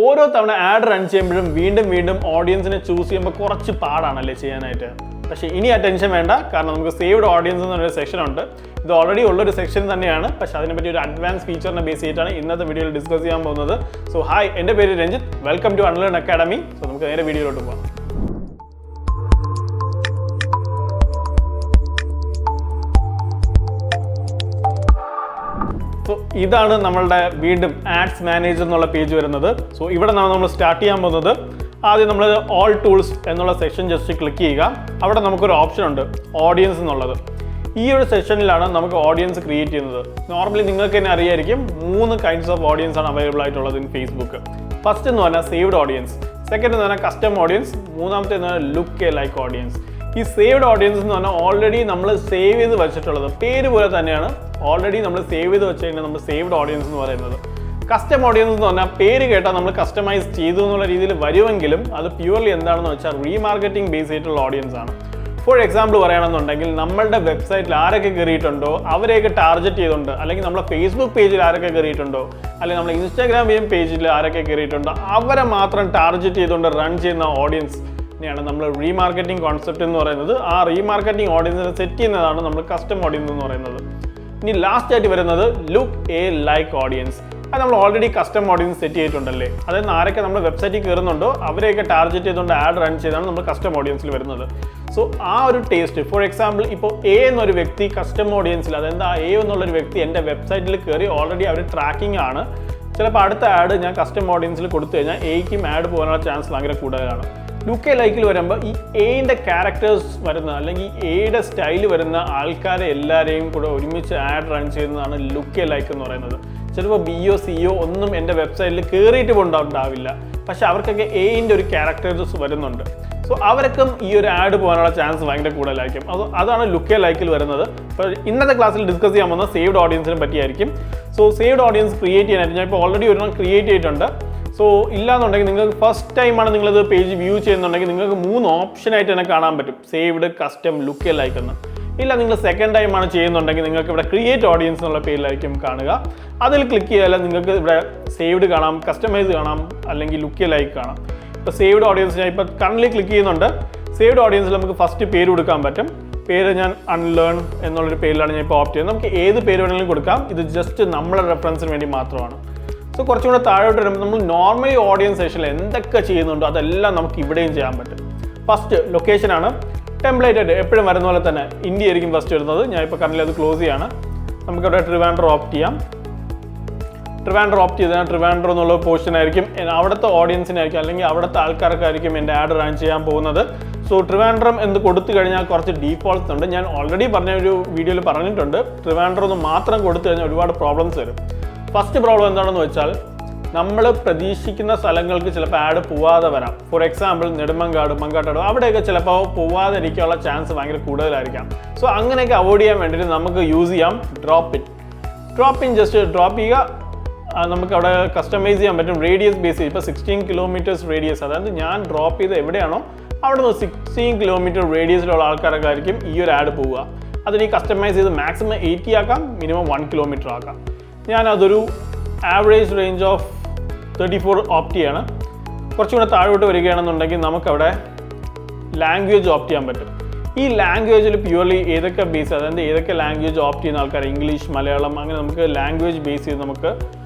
ഓരോ തവണ add run ചെയ്യുമ്പോഴും വീണ്ടും ഓഡിയൻസിനെ ചൂസ് ചെയ്യുമ്പോൾ കുറച്ച് പാടാണല്ലേ ചെയ്യാനായിട്ട്. പക്ഷേ ഇനി ആ ടെൻഷൻ വേണ്ട, കാരണം നമുക്ക് സേവ്ഡ് ഓഡിയൻസ് എന്നൊരു സെക്ഷൻ ഉണ്ട്. ഇത് ഓൾറെഡി ഉള്ളൊരു സെക്ഷൻ തന്നെയാണ്, പക്ഷേ അതിനെപ്പറ്റി ഒരു അഡ്വാൻസ് ഫീച്ചറിനെ ബേസ് ചെയ്തിട്ടാണ് ഇന്നത്തെ വീഡിയോയിൽ ഡിസ്കസ് ചെയ്യാൻ പോകുന്നത്. സോ ഹായ്, എൻ്റെ പേര് Ranjith, welcome to Unlearn academy. So നമുക്ക് നേരെ വീഡിയോയിലോട്ട് പോകാം. സോ ഇതാണ് നമ്മളുടെ വീണ്ടും ആഡ്സ് മാനേജർ എന്നുള്ള പേജ് വരുന്നത്. സോ ഇവിടെ നമ്മൾ സ്റ്റാർട്ട് ചെയ്യാൻ പോകുന്നത് ആദ്യം നമ്മൾ ഓൾ ടൂൾസ് എന്നുള്ള സെക്ഷൻ ജസ്റ്റ് ക്ലിക്ക് ചെയ്യുക. അവിടെ നമുക്കൊരു ഓപ്ഷൻ ഉണ്ട് ഓഡിയൻസ് എന്നുള്ളത്. ഈ ഒരു സെക്ഷനിലാണ് നമുക്ക് ഓഡിയൻസ് ക്രിയേറ്റ് ചെയ്യുന്നത്. നോർമലി നിങ്ങൾക്ക് തന്നെ അറിയായിരിക്കും 3 കൈൻഡ്സ് ഓഫ് ഓഡിയൻസ് ആണ് അവൈലബിൾ ആയിട്ടുള്ളത് ഇൻ ഫേസ്ബുക്ക്. ഫസ്റ്റ് എന്ന് പറഞ്ഞാൽ സേവ്ഡ് ഓഡിയൻസ്, സെക്കൻഡ് എന്ന് പറഞ്ഞാൽ കസ്റ്റം ഓഡിയൻസ്, മൂന്നാമത്തെ എന്ന് പറഞ്ഞാൽ ലുക്ക് ലൈക്ക് ഓഡിയൻസ്. ഈ സേവ്ഡ് ഓഡിയൻസ് എന്ന് പറഞ്ഞാൽ ഓൾറെഡി നമ്മൾ സേവ് ചെയ്ത് വെച്ചിട്ടുള്ളത്, പേര് പോലെ തന്നെയാണ് ഓൾറെഡി നമ്മൾ സേവ് ചെയ്ത് വെച്ച് കഴിഞ്ഞാൽ നമ്മൾ സേവ്ഡ് ഓഡിയൻസ് എന്ന് പറയുന്നത്. കസ്റ്റം ഓഡിയൻസ് എന്ന് പറഞ്ഞാൽ പേര് കേട്ടാൽ നമ്മൾ കസ്റ്റമൈസ് ചെയ്തു എന്നുള്ള രീതിയിൽ വരുമെങ്കിലും അത് പ്യൂർലി എന്താണെന്ന് വെച്ചാൽ റീമാർക്കറ്റിംഗ് ബേസ് ചെയ്തിട്ടുള്ള ഓഡിയൻസ് ആണ്. ഫോർ എക്സാമ്പിൾ പറയുകയാണെന്നുണ്ടെങ്കിൽ നമ്മളുടെ വെബ്സൈറ്റിൽ ആരൊക്കെ കയറിയിട്ടുണ്ടോ അവരെയൊക്കെ ടാർഗറ്റ് ചെയ്തുകൊണ്ട്, അല്ലെങ്കിൽ നമ്മുടെ ഫേസ്ബുക്ക് പേജിൽ ആരൊക്കെ കയറിയിട്ടുണ്ടോ, അല്ലെങ്കിൽ നമ്മുടെ ഇൻസ്റ്റാഗ്രാം പേജിൽ ആരൊക്കെ കയറിയിട്ടുണ്ടോ അവരെ മാത്രം ടാർഗറ്റ് ചെയ്തുകൊണ്ട് റൺ ചെയ്യുന്ന ഓഡിയൻസ് ാണ് നമ്മൾ റീമാർക്കറ്റിംഗ് കോൺസെപ്റ്റ് എന്ന് പറയുന്നത്. ആ റീമാർക്കറ്റിംഗ് ഓഡിയൻസിനെ സെറ്റ് ചെയ്യുന്നതാണ് നമ്മൾ കസ്റ്റം ഓഡിയൻസ് എന്ന് പറയുന്നത്. ഇനി ലാസ്റ്റ് ആയിട്ട് വരുന്നത് ലുക്ക് ലൈക്ക് ഓഡിയൻസ്. അത് നമ്മൾ ഓൾറെഡി കസ്റ്റം ഓഡിയൻസ് സെറ്റ് ചെയ്തിട്ടുണ്ടല്ലേ. അതായത് ആരൊക്കെ നമ്മുടെ വെബ്സൈറ്റിൽ കയറുന്നുണ്ടോ അവരെയൊക്കെ ടാർഗറ്റ് ചെയ്തുകൊണ്ട് ആഡ് റൺ ചെയ്താണ് നമ്മൾ കസ്റ്റം ഓഡിയൻസിൽ വരുന്നത്. സോ ആ ഒരു ടേസ്റ്റ്, ഫോർ എക്സാമ്പിൾ ഇപ്പോൾ എ എന്നൊരു വ്യക്തി കസ്റ്റം ഓഡിയൻസിൽ, അതായത് ആ എ എന്നുള്ളൊരു വ്യക്തി എൻ്റെ വെബ്സൈറ്റിൽ കയറി ഓൾറെഡി അവർ ട്രാക്കിംഗ് ആണ്. ചിലപ്പോൾ അടുത്ത ആഡ് ഞാൻ കസ്റ്റം ഓഡിയൻസിൽ കൊടുത്തു കഴിഞ്ഞാൽ എയ്ക്കും ആഡ് പോകാനുള്ള ചാൻസ് ഭയങ്കര കൂടുതലാണ്. ലുക്ക് ലൈക്കിൽ വരുമ്പോൾ ഈ എയുടെ ക്യാരക്ടേഴ്സ് വരുന്ന, അല്ലെങ്കിൽ എയുടെ സ്റ്റൈൽ വരുന്ന ആൾക്കാരെ എല്ലാവരെയും കൂടെ ഒരുമിച്ച് ആഡ് റൺ ചെയ്യുന്നതാണ് ലുക്ക് ലൈക്ക് എന്ന് പറയുന്നത്. ചിലപ്പോൾ ബിഒ സിഒ ഒന്നും എൻ്റെ വെബ്സൈറ്റിൽ കയറിയിട്ട് ഉണ്ടാവില്ല, പക്ഷെ അവർക്കൊക്കെ എയുടെ ഒരു ക്യാരക്ടേഴ്സ് വരുന്നുണ്ട്. സോ അവർക്കും ഈ ഒരു ആഡ് പോകാനുള്ള ചാൻസ് ഭയങ്കര കൂടുതലായിരിക്കും. അതാണ് ലുക്ക് ലൈക്കിൽ വരുന്നത്. അപ്പോൾ ഇന്നത്തെ ക്ലാസ്സിൽ ഡിസ്കസ് ചെയ്യാൻ പോകുന്നത് സേവ്ഡ് ഓഡിയൻസിനെ പറ്റിയായിരിക്കും. സോ സേവ്ഡ് ഓഡിയൻസ് ക്രിയേറ്റ് ചെയ്യാനായിട്ട് ഞാൻ ഇപ്പോൾ ഓൾറെഡി ഒരെണ്ണം ക്രിയേറ്റ് ചെയ്തിട്ടുണ്ട്. സോ ഇല്ലാന്നുണ്ടെങ്കിൽ നിങ്ങൾക്ക് ഫസ്റ്റ് ടൈമാണ് നിങ്ങളിത് പേജ് വ്യൂ ചെയ്യുന്നുണ്ടെങ്കിൽ നിങ്ങൾക്ക് 3 ഓപ്ഷനായിട്ട് തന്നെ കാണാൻ പറ്റും, സേവ്ഡ്, കസ്റ്റം, ലുക്ക് ലൈക്ക് എന്ന്. ഇല്ല നിങ്ങൾ സെക്കൻഡ് ടൈമാണ് ചെയ്യുന്നുണ്ടെങ്കിൽ നിങ്ങൾക്ക് ഇവിടെ ക്രിയേറ്റ് ഓഡിയൻസ് എന്നുള്ള പേരിലായിരിക്കും കാണുക. അതിൽ ക്ലിക്ക് ചെയ്താൽ നിങ്ങൾക്ക് ഇവിടെ സേവ്ഡ് കാണാം, കസ്റ്റമൈസ് കാണാം, അല്ലെങ്കിൽ ലുക്ക് ലൈക്ക് കാണാം. ഇപ്പോൾ സേവ്ഡ് ഓഡിയൻസ് ഞാൻ ഇപ്പോൾ കറൻറ്റ്ലി ക്ലിക്ക് ചെയ്യുന്നുണ്ട്. സേവ്ഡ് ഓഡിയൻസിൽ നമുക്ക് ഫസ്റ്റ് പേര് കൊടുക്കാൻ പറ്റും. പേര് ഞാൻ അൺലേൺ എന്നുള്ളൊരു പേരിലാണ് ഞാൻ ഇപ്പോൾ ഓപ്റ്റ് ചെയ്യുന്നത്. നമുക്ക് ഏത് പേര് വേണമെങ്കിലും കൊടുക്കാം. ഇത് ജസ്റ്റ് നമ്മുടെ റെഫറൻസിന് വേണ്ടി മാത്രമാണ്. സോ കുറച്ചും കൂടെ താഴോട്ട് വരുമ്പോൾ നമ്മൾ നോർമലി ഓഡിയൻസ് സെക്ഷനിൽ എന്തൊക്കെ ചെയ്യുന്നുണ്ടോ അതെല്ലാം നമുക്ക് ഇവിടെയും ചെയ്യാൻ പറ്റും. ഫസ്റ്റ് ലൊക്കേഷനാണ്. ടെംപ്ലേറ്റ് ആയിട്ട് എപ്പോഴും വരുന്ന പോലെ തന്നെ ഇന്ത്യ ആയിരിക്കും ഫസ്റ്റ് വരുന്നത്. ഞാൻ ഇപ്പോൾ കറൻറ്റ്ലി അത് ക്ലോസ് ചെയ്യാണ്. നമുക്കവിടെ ട്രിവാൻഡ്രം ഓപ്റ്റ് ചെയ്യാം. ട്രിവാൻഡ്രം ഓപ്റ്റ് ചെയ്താൽ ട്രിവാൻഡ്രം എന്നുള്ള പോർഷൻ ആയിരിക്കും അവിടുത്തെ ഓഡിയൻസിനായിരിക്കും, അല്ലെങ്കിൽ അവിടുത്തെ ആൾക്കാർക്കായിരിക്കും എൻ്റെ ആഡ് റൺ ചെയ്യാൻ പോകുന്നത്. സോ ട്രിവാൻഡ്രം എന്ന് കൊടുത്തു കഴിഞ്ഞാൽ കുറച്ച് ഡീഫോൾട്ട്സ് ഉണ്ട്. ഞാൻ ഓൾറെഡി പറഞ്ഞ ഒരു വീഡിയോയിൽ പറഞ്ഞിട്ടുണ്ട്, ട്രിവാൻഡ്രം ഒന്ന് മാത്രം കൊടുത്തു കഴിഞ്ഞാൽ ഒരുപാട് പ്രോബ്ലംസ് വരും. ഫസ്റ്റ് പ്രോബ്ലം എന്താണെന്ന് വെച്ചാൽ നമ്മൾ പ്രതീക്ഷിക്കുന്ന സ്ഥലങ്ങൾക്ക് ചിലപ്പോൾ ആഡ് പോവാതെ വരാം. ഫോർ എക്സാമ്പിൾ നെടുമങ്ങാട്, മങ്കാട്ടാട് അവിടെയൊക്കെ ചിലപ്പോൾ പോവാതെ ഇരിക്കാനുള്ള ചാൻസ് ഭയങ്കര കൂടുതലായിരിക്കാം. സോ അങ്ങനെയൊക്കെ അവോയ്ഡ് ചെയ്യാൻ വേണ്ടിയിട്ട് നമുക്ക് യൂസ് ചെയ്യാം ഡ്രോപ്പ് ഇൻ. ജസ്റ്റ് ഡ്രോപ്പ് ചെയ്യുക. നമുക്ക് അവിടെ കസ്റ്റമൈസ് ചെയ്യാൻ പറ്റും റേഡിയസ് ബേസ് ചെയ്ത്. ഇപ്പോൾ 16 കിലോമീറ്റേഴ്സ് റേഡിയസ്, അതായത് ഞാൻ ഡ്രോപ്പ് ചെയ്ത് എവിടെയാണോ അവിടെ നിന്ന് 16 കിലോമീറ്റർ റേഡിയസിലുള്ള ആൾക്കാരൊക്കെ ആയിരിക്കും ഈ ഒരു ആഡ് പോവുക. അതിന് കസ്റ്റമൈസ് ചെയ്ത് മാക്സിമം 80 ആക്കാം, മിനിമം 1 കിലോമീറ്റർ ആക്കാം. ഞാനതൊരു ആവറേജ് റേഞ്ച് ഓഫ് 34 ഓപ്റ്റ് ചെയ്യാണ്. കുറച്ചും കൂടെ താഴോട്ട് വരികയാണെന്നുണ്ടെങ്കിൽ നമുക്കവിടെ ലാംഗ്വേജ് ഓപ്റ്റ് ചെയ്യാൻ പറ്റും. ഈ ലാംഗ്വേജിൽ പ്യൂർലി ഏതൊക്കെ ബേസ്, അതായത് ഏതൊക്കെ ലാംഗ്വേജ് ഓപ്റ്റ് ചെയ്യുന്ന ആൾക്കാർ, ഇംഗ്ലീഷ്, മലയാളം, അങ്ങനെ നമുക്ക് ലാംഗ്വേജ് ബേസ് ചെയ്ത് നമുക്ക്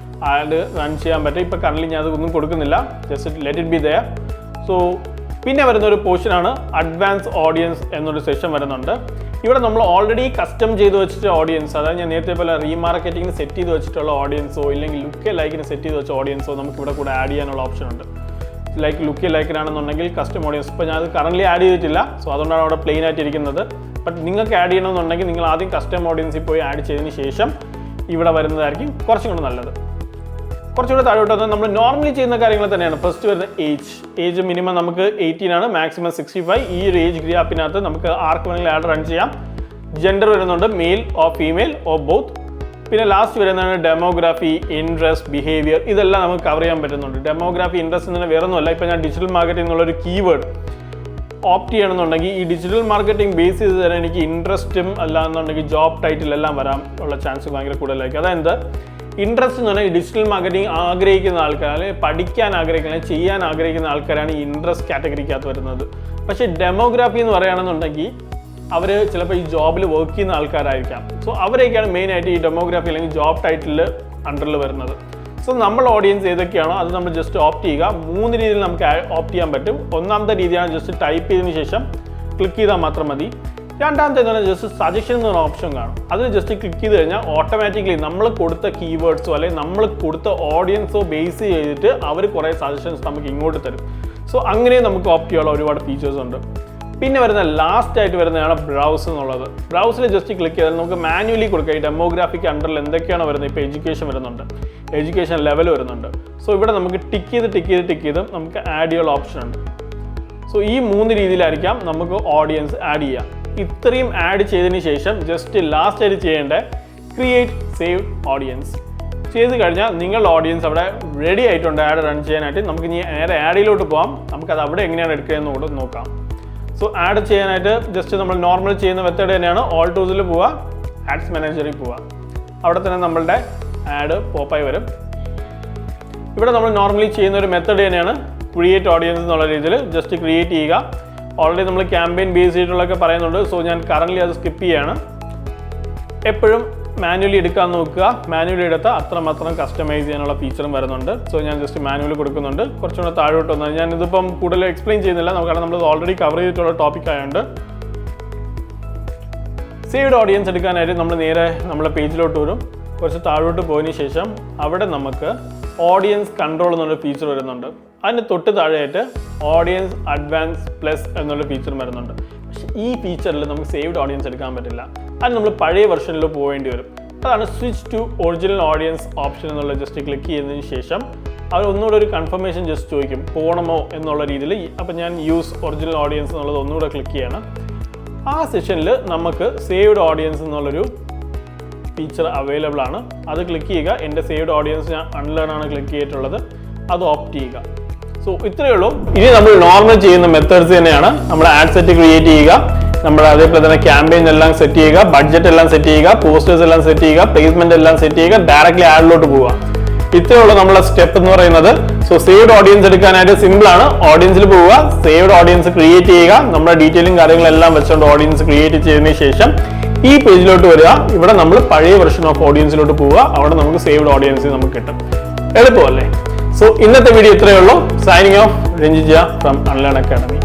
ആഡ് റൺ ചെയ്യാൻ പറ്റും. ഇപ്പോൾ കറൻറ്റ്ലി ഞാൻ അതൊന്നും കൊടുക്കുന്നില്ല, just let it be there. So പിന്നെ വരുന്ന ഒരു പോർഷനാണ് അഡ്വാൻസ് ഓഡിയൻസ് എന്നൊരു സെക്ഷൻ വരുന്നുണ്ട്. ഇവിടെ നമ്മൾ ഓൾറെഡി കസ്റ്റം ചെയ്ത് വെച്ചിട്ട് ഓഡിയൻസ്, അതായത് ഞാൻ നേരത്തെ പോലെ റീമാർക്കറ്റിങ്ങിന് സെറ്റ് ചെയ്ത് വെച്ചിട്ടുള്ള ഓഡിയൻസോ ഇല്ലെങ്കിൽ ലുക്ക് ലൈക്കിന് സെറ്റ് ചെയ്ത് വെച്ച ഓഡിയൻസോ നമുക്ക് ഇവിടെ കൂടെ ആഡ് ചെയ്യാനുള്ള ഓപ്ഷൻ ഉണ്ട്. ലൈക്ക് ലുക്ക് ലൈക്കിനാണെന്നുണ്ടെങ്കിൽ കസ്റ്റം ഓഡിയൻസ്, ഇപ്പോൾ ഞാൻ അത് കറൻറ്റ്ലി ആഡ് ചെയ്തിട്ടില്ല. സോ അതുകൊണ്ടാണ് അവിടെ പ്ലെയിൻ ആയിട്ടിരിക്കുന്നത്. ബട്ട് നിങ്ങൾക്ക് ആഡ് ചെയ്യണമെന്നുണ്ടെങ്കിൽ നിങ്ങൾ ആദ്യം കസ്റ്റം ഓഡിയൻസിൽ പോയി ആഡ് ചെയ്തതിന് ശേഷം ഇവിടെ വരുന്നതായിരിക്കും കുറച്ചും കൂടെ നല്ലത്. കുറച്ചുകൂടെ താഴോട്ട് വന്നാൽ നമ്മൾ നോർമലി ചെയ്യുന്ന കാര്യങ്ങൾ തന്നെയാണ്. ഫസ്റ്റ് വരുന്ന ഏജ് മിനിമം നമുക്ക് 18 ആണ്, മാക്സിമം 65. ഈ ഒരു ഏജ് ഗ്യാപ്പിനകത്ത് നമുക്ക് ആർക്ക് വേണമെങ്കിലും ആഡ് റൺ ചെയ്യാം. ജെൻഡർ വരുന്നുണ്ട്, male or female or both. പിന്നെ ലാസ്റ്റ് വരുന്നതാണ് ഡെമോഗ്രാഫി, ഇൻട്രസ്റ്റ്, ബിഹേവിയർ. ഇതെല്ലാം നമുക്ക് കവർ ചെയ്യാൻ പറ്റുന്നുണ്ട്. ഡെമോഗ്രാഫി, ഇൻട്രസ്റ്റ് എന്ന് വേറെ ഒന്നുമല്ല. ഇപ്പോൾ ഞാൻ ഡിജിറ്റൽ മാർക്കറ്റിംഗ് എന്നുള്ളൊരു കീവേഡ് ഓപ്റ്റ് ചെയ്യണമെന്നുണ്ടെങ്കിൽ ഈ ഡിജിറ്റൽ മാർക്കറ്റിംഗ് ബേസ് ചെയ്ത് തന്നെ എനിക്ക് ഇൻട്രസ്റ്റും അല്ലാന്നുണ്ടെങ്കിൽ ജോബ് ടൈറ്റിൽ എല്ലാം വരാൻ ഉള്ള ചാൻസ് ഭയങ്കര കൂടുതലായിരിക്കും. അതായത് ഇൻട്രസ്റ്റ് എന്ന് പറഞ്ഞാൽ ഡിജിറ്റൽ മാർക്കറ്റിംഗ് ആഗ്രഹിക്കുന്ന ആൾക്കാർ, അല്ലെങ്കിൽ പഠിക്കാൻ ആഗ്രഹിക്കുന്ന, ചെയ്യാൻ ആഗ്രഹിക്കുന്ന ആൾക്കാരാണ് ഈ ഇൻട്രസ്റ്റ് കാറ്റഗറിക്കകത്ത് വരുന്നത്. പക്ഷേ ഡെമോഗ്രാഫി എന്ന് പറയുകയാണെന്നുണ്ടെങ്കിൽ അവർ ചിലപ്പോൾ ഈ ജോബിൽ വർക്ക് ചെയ്യുന്ന ആൾക്കാരായിരിക്കാം. സോ അവരെയൊക്കെയാണ് മെയിനായിട്ട് ഈ ഡെമോഗ്രാഫി അല്ലെങ്കിൽ ജോബ് ടൈറ്റിൽ അണ്ടറിൽ വരുന്നത്. സോ നമ്മൾ ഓഡിയൻസ് ഏതൊക്കെയാണോ അത് നമ്മൾ ജസ്റ്റ് ഓപ്റ്റ് ചെയ്യുക. 3 രീതിയിൽ നമുക്ക് ഓപ്റ്റ് ചെയ്യാൻ പറ്റും. ഒന്നാമത്തെ രീതിയാണ് ജസ്റ്റ് ടൈപ്പ് ചെയ്തതിന് ശേഷം ക്ലിക്ക് ചെയ്താൽ മാത്രം മതി. രണ്ടാമത്തെ എന്ന് പറഞ്ഞാൽ ജസ്റ്റ് സജഷൻ എന്നൊരു ഓപ്ഷൻ കാണും. അതിൽ ജസ്റ്റ് ക്ലിക്ക് ചെയ്ത് കഴിഞ്ഞാൽ ഓട്ടോമാറ്റിക്കലി നമ്മൾ കൊടുത്ത കീവേഡ്സോ അല്ലെങ്കിൽ നമ്മൾ കൊടുത്ത ഓഡിയൻസോ ബേസ് ചെയ്തിട്ട് അവർ കുറേ സജഷൻസ് നമുക്ക് ഇങ്ങോട്ട് തരും. സോ അങ്ങനെ നമുക്ക് ഓപ്റ്റ് ചെയ്യാനുള്ള ഒരുപാട് ഫീച്ചേഴ്സ് ഉണ്ട്. പിന്നെ വരുന്ന ലാസ്റ്റ് ആയിട്ട് വരുന്നതാണ് ബ്രൗസ് എന്നുള്ളത്. ബ്രൗസിൽ ജസ്റ്റ് ക്ലിക്ക് ചെയ്താൽ നമുക്ക് മാനുവലി കൊടുക്കാം. ഈ ഡെമോഗ്രാഫിക് അണ്ടറിൽ എന്തൊക്കെയാണ് വരുന്നത്, ഇപ്പോൾ എഡ്യൂക്കേഷൻ വരുന്നുണ്ട്, എഡ്യൂക്കേഷൻ ലെവൽ വരുന്നുണ്ട്. സോ ഇവിടെ നമുക്ക് ടിക്ക് ചെയ്ത് നമുക്ക് ആഡ് ചെയ്യാനുള്ള ഓപ്ഷൻ ഉണ്ട്. സോ ഈ 3 രീതിയിലായിരിക്കാം നമുക്ക് ഓഡിയൻസ് ആഡ് ചെയ്യാം. ഇത്രയും ആഡ് ചെയ്തതിന് ശേഷം ജസ്റ്റ് ലാസ്റ്റ് ആയിട്ട് ചെയ്യേണ്ട ക്രിയേറ്റ് സേവ് ഓഡിയൻസ് ചെയ്ത് കഴിഞ്ഞാൽ നിങ്ങളുടെ ഓഡിയൻസ് അവിടെ റെഡി ആയിട്ടുണ്ട് ആഡ് റൺ ചെയ്യാനായിട്ട്. നമുക്ക് ഇനി നേരെ ആഡിലോട്ട് പോകാം. നമുക്കത് അവിടെ എങ്ങനെയാണ് എടുക്കുകയെന്ന് കൂടെ നോക്കാം. സോ ആഡ് ചെയ്യാനായിട്ട് ജസ്റ്റ് നമ്മൾ നോർമൽ ചെയ്യുന്ന മെത്തേഡ് തന്നെയാണ്. ഓൾ ടൂൾസിൽ പോവുക, ആഡ്സ് മാനേജറിൽ പോവുക. അവിടെ തന്നെ നമ്മളുടെ ആഡ് പോപ്പായി വരും. ഇവിടെ നമ്മൾ നോർമലി ചെയ്യുന്ന ഒരു മെത്തേഡ് തന്നെയാണ് ക്രിയേറ്റ് ഓഡിയൻസ് എന്നുള്ള രീതിയിൽ ജസ്റ്റ് ക്രിയേറ്റ് ചെയ്യുക. ഓൾറെഡി നമ്മൾ ക്യാമ്പയിൻ ബേസ് ചെയ്തിട്ടുള്ളതൊക്കെ പറയുന്നുണ്ട്. സോ ഞാൻ കറൻ്റ്ലി അത് സ്കിപ്പ് ചെയ്യാണ്. എപ്പോഴും മാനുവലി എടുക്കാൻ നോക്കുക. മാനുവലി എടുത്താൽ അത്രമാത്രം കസ്റ്റമൈസ് ചെയ്യാനുള്ള ഫീച്ചറും വരുന്നുണ്ട്. സോ ഞാൻ ജസ്റ്റ് മാനുവലി കൊടുക്കുന്നുണ്ട്. കുറച്ചുകൂടെ താഴോട്ട് വന്നാൽ ഞാനിതിപ്പം കൂടുതൽ എക്സ്പ്ലെയിൻ ചെയ്യുന്നില്ല, കാരണം നമ്മൾ ഓൾറെഡി കവർ ചെയ്തിട്ടുള്ള ടോപ്പിക് ആയതുകൊണ്ട്. സേവ്ഡ് ഓഡിയൻസ് എടുക്കാനായിട്ട് നമ്മൾ നേരെ നമ്മളെ പേജിലോട്ട് വരും. കുറച്ച് താഴോട്ട് പോയതിന് ശേഷം അവിടെ നമുക്ക് ഓഡിയൻസ് കൺട്രോൾ എന്നൊരു ഫീച്ചർ വരുന്നുണ്ട്. അതിന് തൊട്ട് താഴെയായിട്ട് ഓഡിയൻസ് അഡ്വാൻസ് പ്ലസ് എന്നുള്ള ഫീച്ചർ വരുന്നുണ്ട്. പക്ഷേ ഈ ഫീച്ചറിൽ നമുക്ക് സേവ്ഡ് ഓഡിയൻസ് എടുക്കാൻ പറ്റില്ല. അത് നമ്മൾ പഴയ വെർഷനിൽ പോകേണ്ടി വരും. അതാണ് switch to original audience option എന്നുള്ള ജസ്റ്റ് ക്ലിക്ക് ചെയ്തതിന് ശേഷം അവർ ഒന്നുകൂടെ ഒരു കൺഫർമേഷൻ ജസ്റ്റ് ചോദിക്കും പോകണമോ എന്നുള്ള രീതിയിൽ. അപ്പം ഞാൻ യൂസ് ഒറിജിനൽ ഓഡിയൻസ് എന്നുള്ളത് ഒന്നുകൂടെ ക്ലിക്ക് ചെയ്യണം. ആ സെഷനിൽ നമുക്ക് സേവ്ഡ് ഓഡിയൻസ് എന്നുള്ളൊരു ഫീച്ചർ അവൈലബിൾ ആണ്. അത് ക്ലിക്ക് ചെയ്യുക. എൻ്റെ സേവ്ഡ് ഓഡിയൻസ് ഞാൻ അൺലേൺ ആണ് ക്ലിക്ക് ചെയ്തിട്ടുള്ളത്. അത് ഓപ്റ്റ് ചെയ്യുക. സോ ഇത്രയേ ഉള്ളൂ. ഇനി നമ്മൾ നോർമൽ ചെയ്യുന്ന മെത്തേഡ്സ് തന്നെയാണ്. നമ്മൾ ആഡ് സെറ്റ് ക്രിയേറ്റ് ചെയ്യുക, നമ്മൾ അതേപോലെ തന്നെ ക്യാമ്പയിൻ എല്ലാം സെറ്റ് ചെയ്യുക, ബഡ്ജറ്റ് എല്ലാം സെറ്റ് ചെയ്യുക, പോസ്റ്റേഴ്സ് എല്ലാം സെറ്റ് ചെയ്യുക, പ്ലേസ്മെന്റ് എല്ലാം സെറ്റ് ചെയ്യുക, ഡയറക്റ്റ്ലി ആഡിലോട്ട് പോവുക. ഇത്രയേ ഉള്ളൂ നമ്മളെ സ്റ്റെപ്പ് എന്ന് പറയുന്നത്. സോ സേവ്ഡ് ഓഡിയൻസ് എടുക്കാനായിട്ട് സിമ്പിൾ ആണ്. ഓഡിയൻസിൽ പോവുക, സേവ്ഡ് ഓഡിയൻസ് ക്രിയേറ്റ് ചെയ്യുക. നമ്മുടെ ഡീറ്റെയിലും കാര്യങ്ങളെല്ലാം വെച്ചുകൊണ്ട് ഓഡിയൻസ് ക്രിയേറ്റ് ചെയ്തതിന് ശേഷം ഈ പേജിലോട്ട് വരിക. ഇവിടെ നമ്മൾ പഴയ വെർഷൻ ഓഫ് ഓഡിയൻസിലോട്ട് പോവുക. അവിടെ നമുക്ക് സേവ്ഡ് ഓഡിയൻസ് നമുക്ക് കിട്ടും. എളുപ്പമല്ലേ? സോ ഇന്നത്തെ വീഡിയോ ഇത്രയേ ഉള്ളൂ. Signing off, Ranjija from unlearn academy.